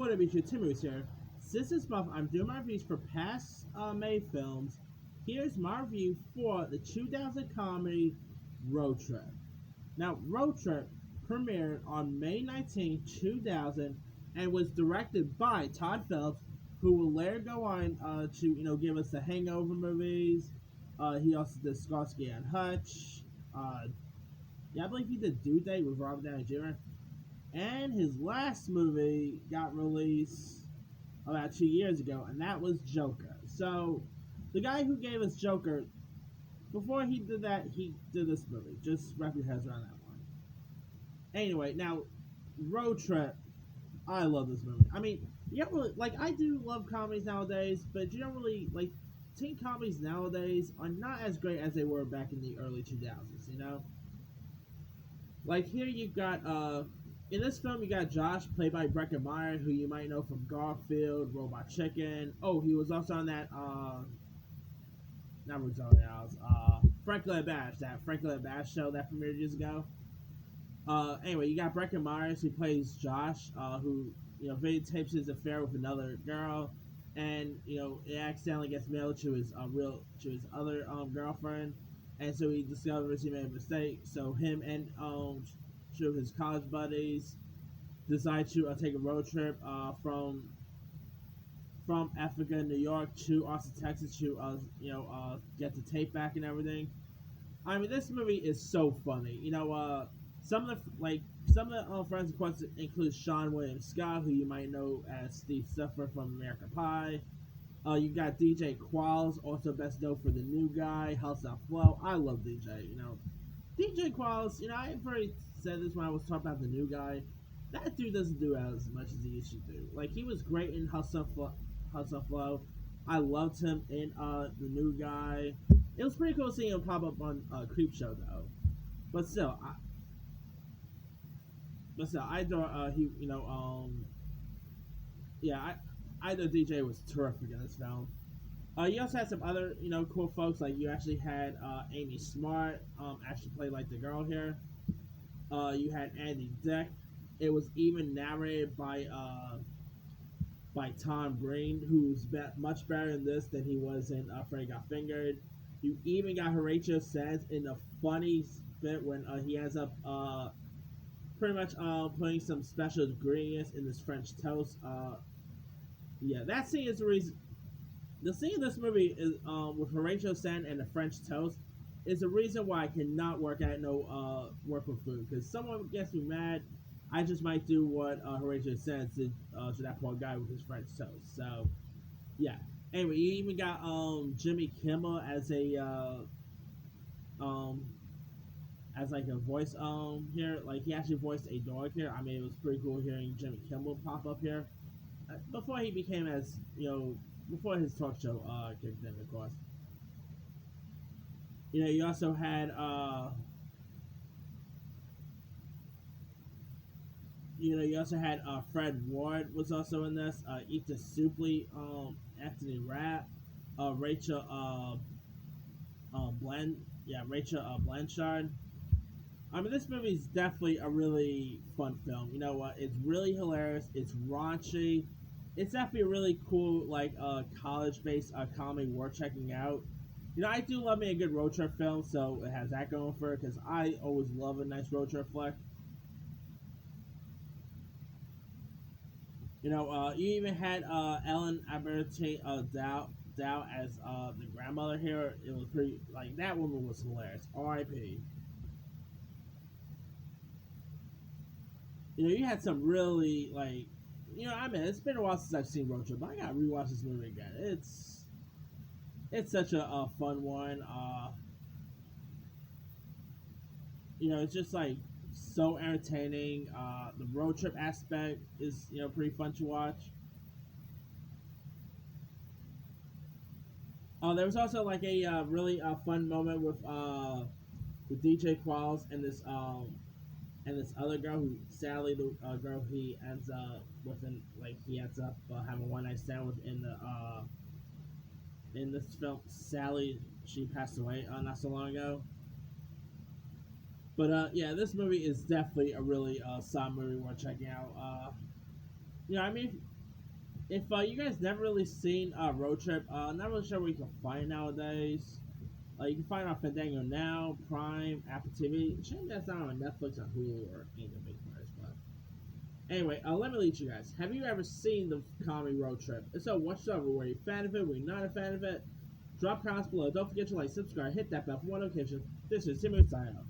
What up, YouTube? Timmy's here. Since this month, I'm doing my reviews for past May films. Here's my review for the 2000 comedy Road Trip. Now, Road Trip premiered on May 19, 2000, and was directed by Todd Phillips, who will later go on to give us the Hangover movies. He also did Starsky and Hutch. I believe he did Due Date with Robert Downey Jr. And his last movie got released about 2 years ago, and that was Joker. So, the guy who gave us Joker, before he did that, he did this movie. Just wrap your heads around that one. Anyway, now, Road Trip. I love this movie. I mean, you don't really, I do love comedies nowadays, but you don't really, teen comedies nowadays are not as great as they were back in the early 2000s, you know? Like, here you've got, in this film, you got Josh, played by Breckin Meyer, who you might know from Garfield, Robot Chicken. Oh, he was also on that, not Rosario House, Franklin and Bash, that Franklin and Bash show that premiered years ago. Anyway, you got Breckin Myers, who plays Josh, who, videotapes his affair with another girl, and, it accidentally gets mailed to his, to his other, girlfriend, and so he discovers he made a mistake, so him and, two of his college buddies decide to take a road trip from Africa, New York to Austin, Texas to get the tape back and everything. I mean, this movie is so funny. Some of the friends, of course, include Sean William Scott, who you might know as Steve Stuffer from American Pie. You got DJ Qualls, also best known for The New Guy, House on Flow. I love DJ. DJ Qualls. I've already said this when I was talking about The New Guy. That dude doesn't do as much as he used to do. He was great in House on Flow. I loved him in The New Guy. It was pretty cool seeing him pop up on Creep Show though. But still, I adore I know DJ was terrific in this film. You also had some other cool folks, like you actually had Amy Smart actually play the girl here. You had Andy Dick. It was even narrated by Tom Green, who's much better in this than he was in Freddy Got Fingered. You even got Horatio Sands in a funny bit when he ends up pretty much putting some special ingredients in this French toast. That scene is the reason. The scene in this movie is with Horatio Sands and the French toast is the reason why I cannot work with food, because someone gets me mad. I just might do what Horatio Sands did to that poor guy with his French toast. So, yeah. Anyway, you even got Jimmy Kimmel as a voice here. He actually voiced a dog here. I mean, it was pretty cool hearing Jimmy Kimmel pop up here before he became before his talk show kicked in, of course. You also had Fred Ward was also in this. Ethan Suplee, Anthony Rapp, Rachel Blanchard. I mean, this movie is definitely a really fun film. You know what? It's really hilarious. It's raunchy. It's definitely a really cool, college-based comedy worth checking out. I do love me a good road trip film, so it has that going for it, because I always love a nice road trip flick. You even had Ellen Alberti Dow as the grandmother here. It was pretty, that woman was hilarious. R.I.P. You had some really, it's been a while since I've seen Road Trip, but I gotta rewatch this movie again. It's such a fun one. It's just so entertaining. The road trip aspect is pretty fun to watch. There was also a really fun moment with DJ Qualls and this other girl who sadly the girl he ends up with, he ends up having a one night stand with in this film. Sally, she passed away not so long ago. But this movie is definitely a really solid movie worth checking out. I mean, if you guys never really seen Road Trip, not really sure where you can find it nowadays. You can find it on Fandango now, Prime, Apple TV. Shame that's not on Netflix or Hulu or any of the big players. But anyway, let me lead you guys. Have you ever seen the comedy Road Trip? If so, what's up? Were you a fan of it? Were you not a fan of it? Drop comments below. Don't forget to like, subscribe, hit that bell for more notifications. This is Kimmel signing out.